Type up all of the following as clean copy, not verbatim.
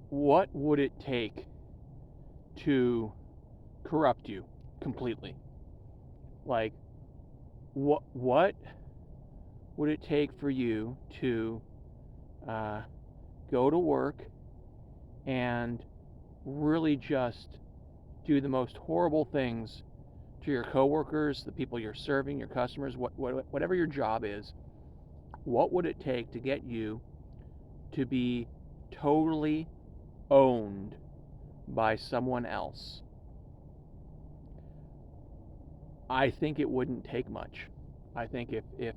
what would it take to corrupt you completely? Like, what would it take for you to uh, go to work and really just do the most horrible things to your coworkers, the people you're serving, your customers, whatever your job is? What would it take to get you to be totally owned by someone else? I think it wouldn't take much. I think if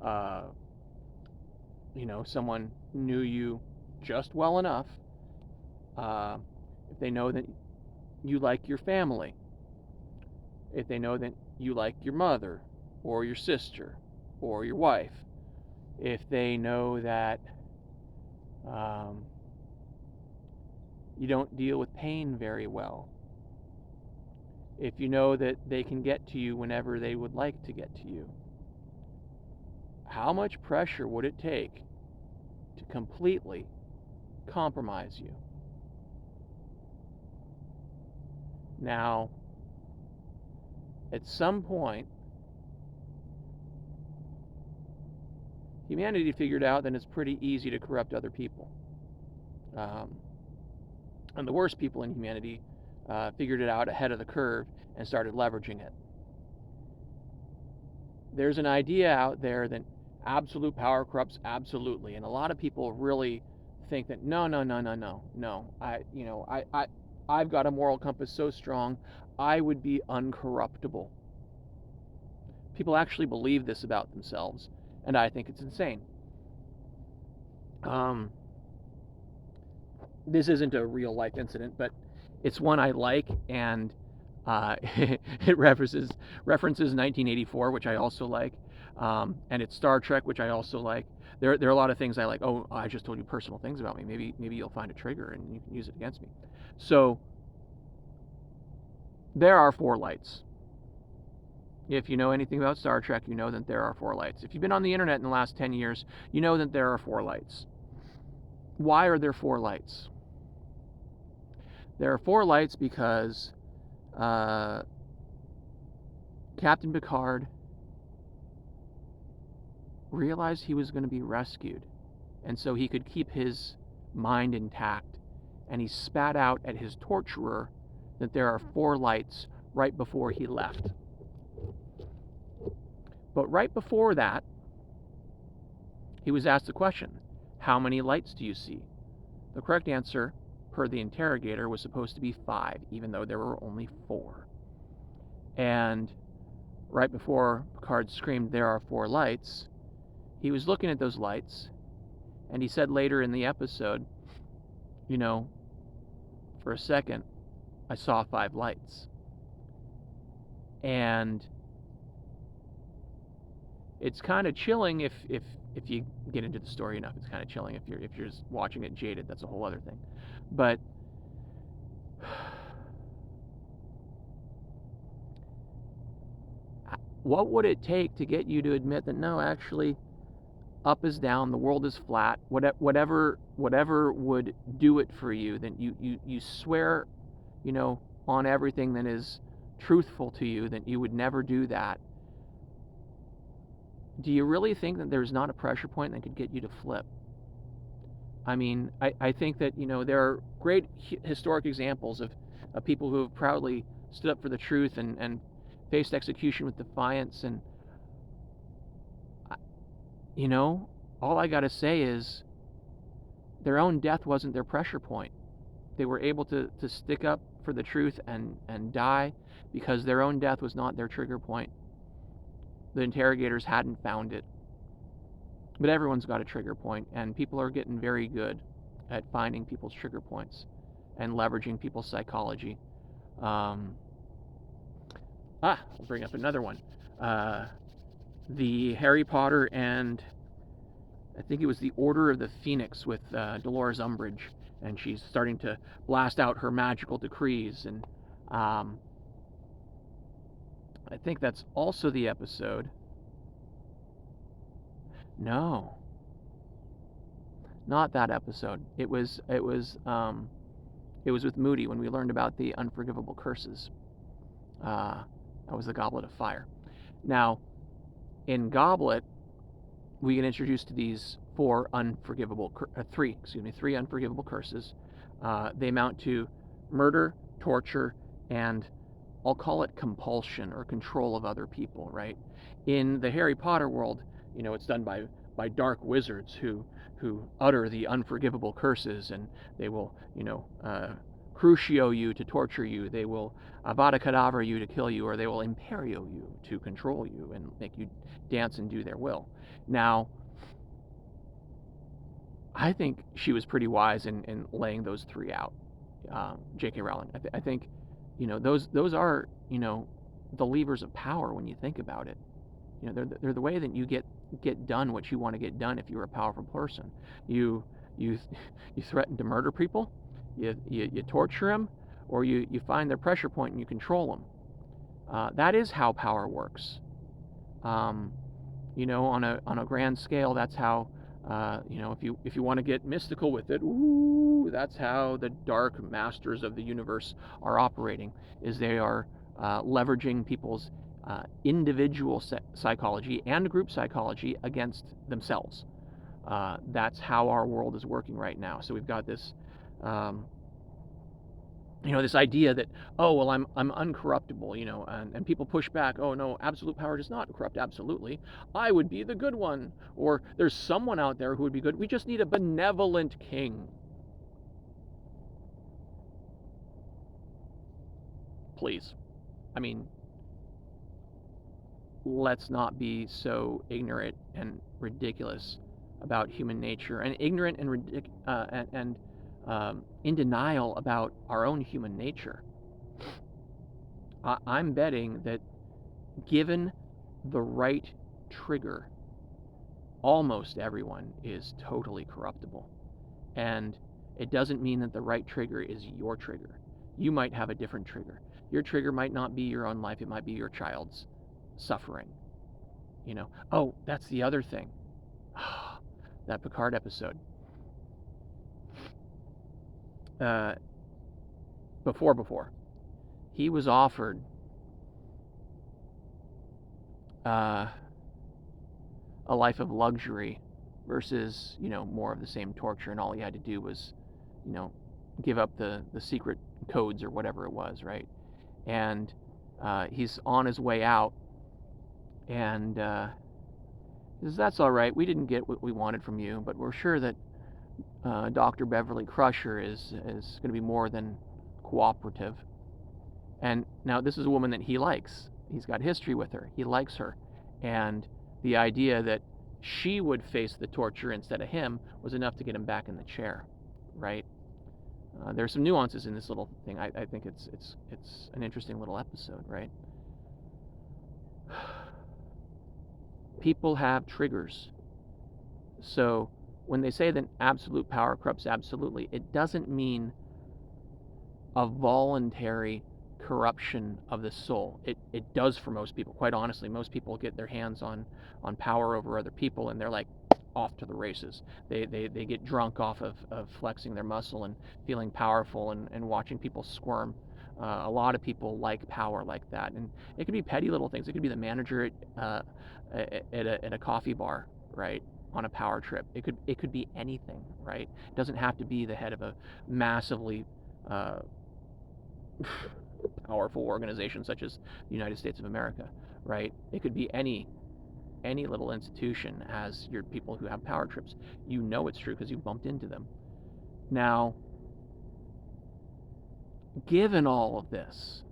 uh, someone knew you just well enough, uh, if they know that you like your family, if they know that you like your mother or your sister or your wife, if they know that um, you don't deal with pain very well, if you know that they can get to you whenever they would like to get to you, how much pressure would it take to completely compromise you? Now, at some point, humanity figured out that it's pretty easy to corrupt other people. Um, and the worst people in humanity figured it out ahead of the curve and started leveraging it. There's an idea out there that absolute power corrupts absolutely, and a lot of people really think that no. I've got a moral compass so strong, I would be uncorruptible. People actually believe this about themselves, and I think it's insane. Um, this isn't a real life incident, but it's one I like, and it references 1984, which I also like, and it's Star Trek, which I also like. There are a lot of things I like. Oh, I just told you personal things about me. Maybe you'll find a trigger and you can use it against me. So there are four lights. If you know anything about Star Trek, you know that there are four lights. If you've been on the internet in the last 10 years, you know that there are four lights. Why are there four lights? There are four lights because uh, Captain Picard realized he was going to be rescued, and so he could keep his mind intact. And he spat out at his torturer that there are four lights right before he left. But right before that, he was asked the question, how many lights do you see? The correct answer, per the interrogator, was supposed to be 5, even though there were only 4. And right before Picard screamed, there are 4 lights, he was looking at those lights, and he said later in the episode, for a second, I saw 5 lights. And it's kind of chilling if you get into the story enough. It's kind of chilling if you're just watching it jaded. That's a whole other thing. But what would it take to get you to admit that no, actually, up is down, the world is flat, whatever would do it for you, then you swear, on everything that is truthful to you, that you would never do that. Do you really think that there's not a pressure point that could get you to flip? I mean, I think that, there are great historic examples of people who have proudly stood up for the truth and faced execution with defiance. And, all I got to say is their own death wasn't their pressure point. They were able to stick up for the truth and die because their own death was not their trigger point. The interrogators hadn't found it. But everyone's got a trigger point, and people are getting very good at finding people's trigger points and leveraging people's psychology. I'll bring up another one. The Harry Potter and I think it was the Order of the Phoenix with Dolores Umbridge, and she's starting to blast out her magical decrees. And I think that's also the episode. No, Not that episode. It was with Moody when we learned about the unforgivable curses. That was the Goblet of Fire. Now, in Goblet, we get introduced to these three unforgivable curses. They amount to murder, torture, and I'll call it compulsion or control of other people, right? In the Harry Potter world, it's done by dark wizards who utter the unforgivable curses, and they will, crucio you to torture you. They will Avada Kedavra you to kill you, or they will Imperio you to control you and make you dance and do their will. Now, I think she was pretty wise in laying those three out, J.K. Rowling. I think, those are, the levers of power when you think about it. They're the way that you get done what you want to get done if you're a powerful person. You threaten to murder people, you torture them, or you find their pressure point and you control them. That is how power works. On a grand scale, that's how. If you want to get mystical with it, that's how the dark masters of the universe are operating. Is they are leveraging people's individual psychology and group psychology against themselves. That's how our world is working right now. So we've got this, this idea that, oh, well, I'm uncorruptible, and people push back, oh no, absolute power does not corrupt absolutely. I would be the good one, or there's someone out there who would be good. We just need a benevolent king. Please. I mean, let's not be so ignorant and ridiculous about human nature, and ignorant and in denial about our own human nature. I'm betting that given the right trigger, almost everyone is totally corruptible. And it doesn't mean that the right trigger is your trigger. You might have a different trigger. Your trigger might not be your own life, it might be your child's suffering. Oh, that's the other thing. That Picard episode. Before. He was offered a life of luxury versus, more of the same torture, and all he had to do was, give up the secret codes or whatever it was, right? And he's on his way out, and he says, that's all right, we didn't get what we wanted from you, but we're sure that Dr. Beverly Crusher is going to be more than cooperative. And now this is a woman that he likes. He's got history with her. He likes her. And the idea that she would face the torture instead of him was enough to get him back in the chair, right? There's some nuances in this little thing. I think it's an interesting little episode, right? People have triggers. So when they say that absolute power corrupts absolutely, it doesn't mean a voluntary corruption of the soul. It does for most people. Quite honestly, most people get their hands on power over other people, and they're like off to the races. They get drunk off of flexing their muscle and feeling powerful and watching people squirm. A lot of people like power like that, and it could be petty little things. It could be the manager at a coffee bar, right, on a power trip. It could be anything, right? It doesn't have to be the head of a massively powerful organization such as the United States of America, right? It could be any little institution has your people who have power trips. You know it's true because you've bumped into them. Now, given all of this,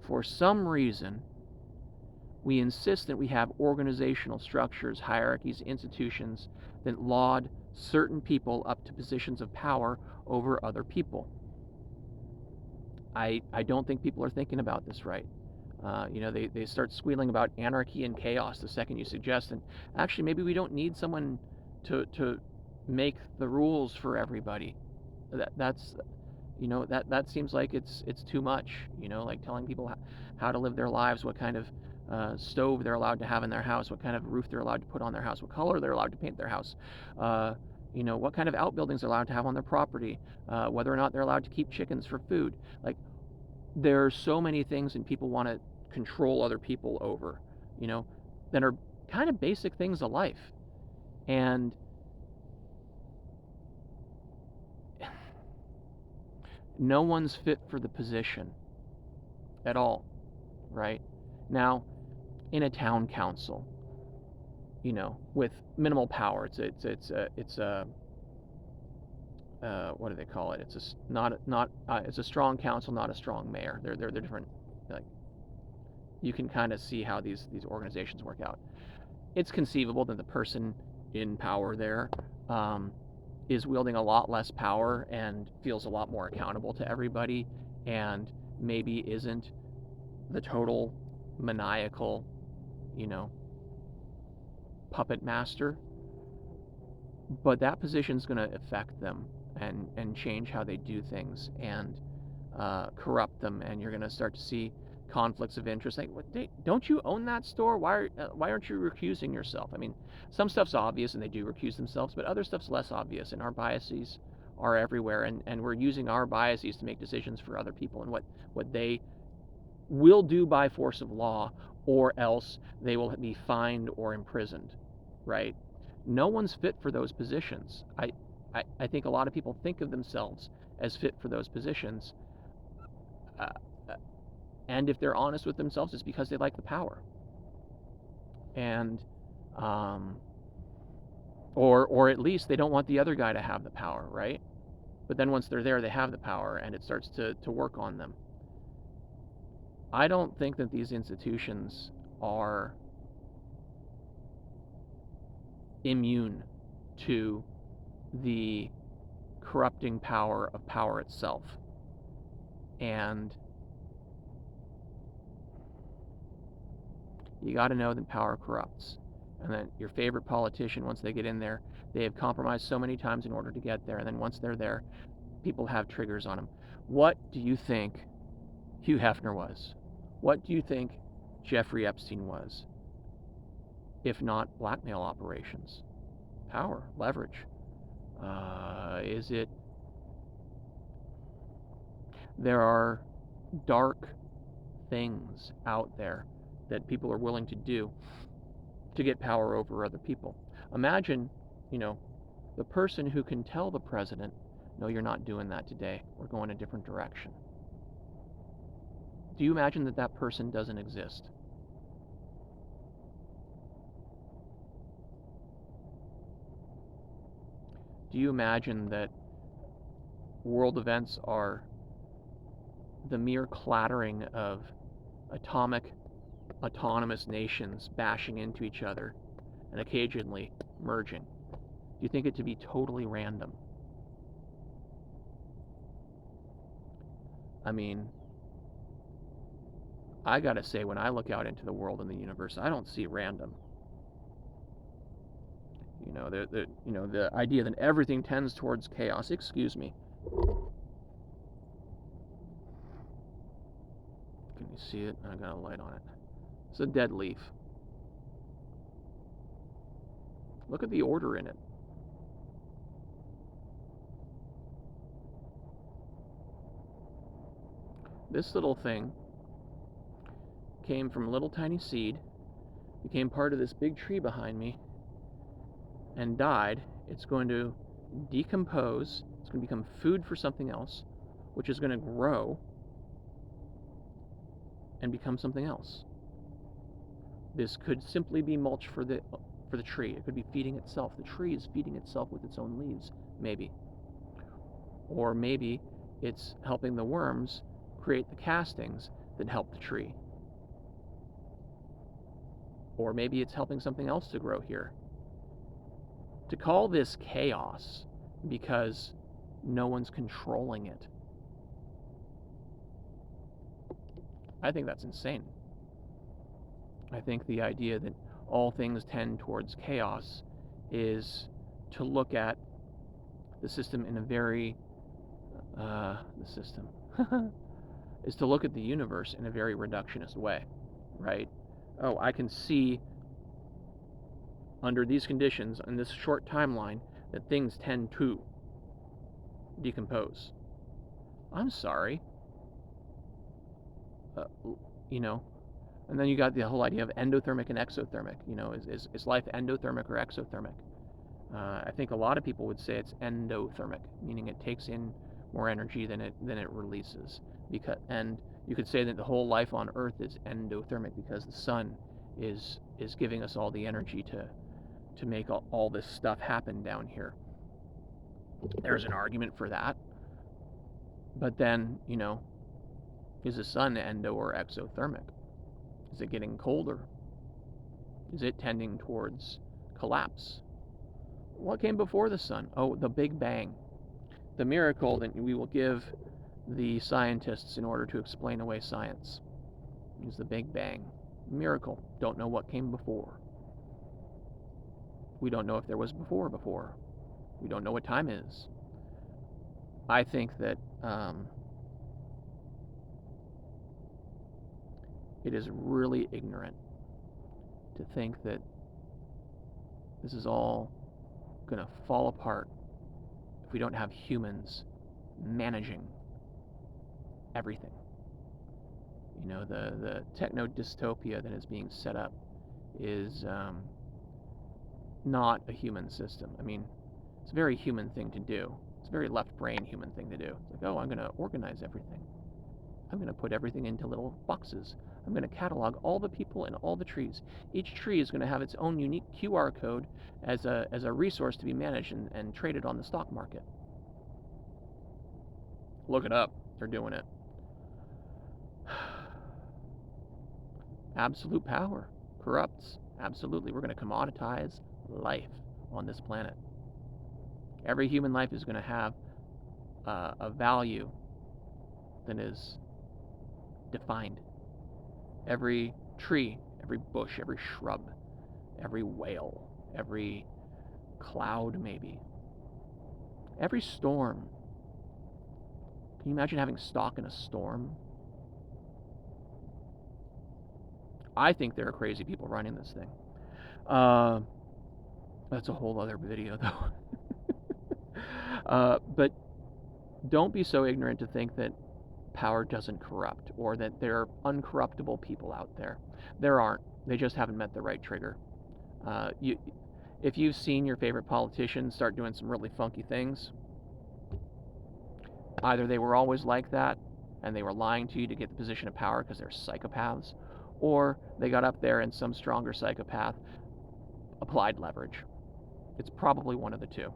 for some reason, we insist that we have organizational structures, hierarchies, institutions that laud certain people up to positions of power over other people. I don't think people are thinking about this right. They start squealing about anarchy and chaos the second you suggest, and actually maybe we don't need someone to make the rules for everybody. That seems like it's too much, like telling people how to live their lives, what kind of stove they're allowed to have in their house, what kind of roof they're allowed to put on their house, what color they're allowed to paint their house, what kind of outbuildings they're allowed to have on their property, whether or not they're allowed to keep chickens for food. Like, there are so many things, and people want to control other people over, that are kind of basic things of life. And no one's fit for the position at all, right? Now, in a town council, with minimal power, it's a what do they call it? It's a strong council, not a strong mayor. They're different. Like, you can kind of see how these organizations work out. It's conceivable that the person in power there is wielding a lot less power and feels a lot more accountable to everybody, and maybe isn't the total maniacal, puppet master. But that position's going to affect them and change how they do things and corrupt them, and you're going to start to see conflicts of interest. Like, don't you own that store? Why aren't you recusing yourself? I mean, some stuff's obvious and they do recuse themselves, but other stuff's less obvious, and our biases are everywhere, and we're using our biases to make decisions for other people and what they will do by force of law, or else they will be fined or imprisoned, right? No one's fit for those positions. I think a lot of people think of themselves as fit for those positions, and if they're honest with themselves, it's because they like the power, and or at least they don't want the other guy to have the power, right? But then once they're there, they have the power, and it starts to work on them. I don't think that these institutions are immune to the corrupting power of power itself. And you got to know that power corrupts, and that your favorite politician, once they get in there, they have compromised so many times in order to get there, and then once they're there, people have triggers on them. What do you think Hugh Hefner was? What do you think Jeffrey Epstein was? If not blackmail operations? Power, leverage. Is it... There are dark things out there that people are willing to do to get power over other people. Imagine, the person who can tell the president, no, you're not doing that today. We're going a different direction. Do you imagine that that person doesn't exist? Do you imagine that world events are the mere clattering of autonomous nations bashing into each other and occasionally merging? Do you think it to be totally random? I mean, I gotta say, when I look out into the world and the universe, I don't see random. The idea that everything tends towards chaos. Excuse me. Can you see it? I got a light on it. It's a dead leaf. Look at the order in it. This little thing came from a little tiny seed, became part of this big tree behind me, and died. It's going to decompose. It's going to become food for something else, which is going to grow and become something else. This could simply be mulch for the tree. It could be feeding itself. The tree is feeding itself with its own leaves, maybe. Or maybe it's helping the worms create the castings that help the tree. Or maybe it's helping something else to grow here. To call this chaos because no one's controlling it, I think that's insane. I think the idea that all things tend towards chaos is to look at the system in a very... is to look at the universe in a very reductionist way, right? oh, I can see under these conditions, in this short timeline, that things tend to decompose. I'm sorry. Uh, you know, and then you got the whole idea of endothermic and exothermic. You know, is life endothermic or exothermic? I think a lot of people would say it's endothermic, meaning it takes in more energy than it releases. And you could say that the whole life on Earth is endothermic because the sun is giving us all the energy to make all this stuff happen down here. There's an argument for that. But then, is the sun endo or exothermic? Is it getting colder? Is it tending towards collapse? What came before the sun? Oh, the Big Bang. The miracle that we will give the scientists in order to explain away science is the Big Bang. Miracle. Don't know what came before. We don't know if there was before. We don't know what time is. I think that it is really ignorant to think that this is all going to fall apart if we don't have humans managing everything. The techno dystopia that is being set up is not a human system. I mean, it's a very human thing to do. It's a very left brain human thing to do. It's like, oh, I'm going to organize everything. I'm going to put everything into little boxes. I'm going to catalog all the people and all the trees. Each tree is going to have its own unique QR code as a resource to be managed and traded on the stock market. Look it up. They're doing it. Absolute power corrupts. Absolutely. We're going to commoditize life on this planet. Every human life is going to have a value that is defined. Every tree, every bush, every shrub, every whale, every cloud maybe, every storm. Can you imagine having stock in a storm? I think there are crazy people running this thing. That's a whole other video though. But don't be so ignorant to think that power doesn't corrupt, or that there are uncorruptible people out there. There aren't. They just haven't met the right trigger. If you've seen your favorite politician start doing some really funky things, either they were always like that and they were lying to you to get the position of power because they're psychopaths, or they got up there and some stronger psychopath applied leverage. It's probably one of the two.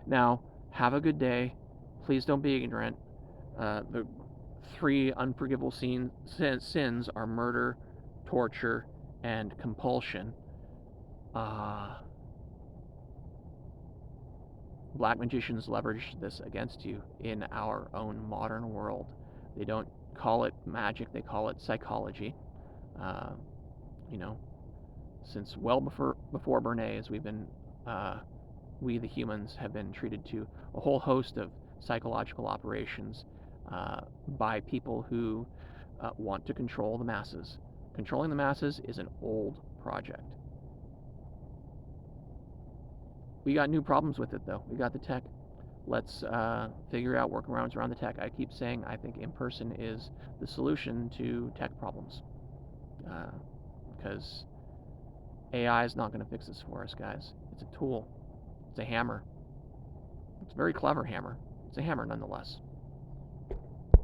Now, have a good day. Please don't be ignorant. The 3 unforgivable sins are murder, torture, and compulsion. Black magicians leverage this against you in our own modern world. They don't call it magic, they call it psychology. Since well before Bernays, we the humans have been treated to a whole host of psychological operations by people who want to control the masses. Controlling the masses is an old project. We got new problems with it though. We got the tech. Let's figure out workarounds around the tech. I keep saying I think in-person is the solution to tech problems. Because AI is not going to fix this for us, guys. It's a tool. It's a hammer. It's a very clever hammer. It's a hammer nonetheless.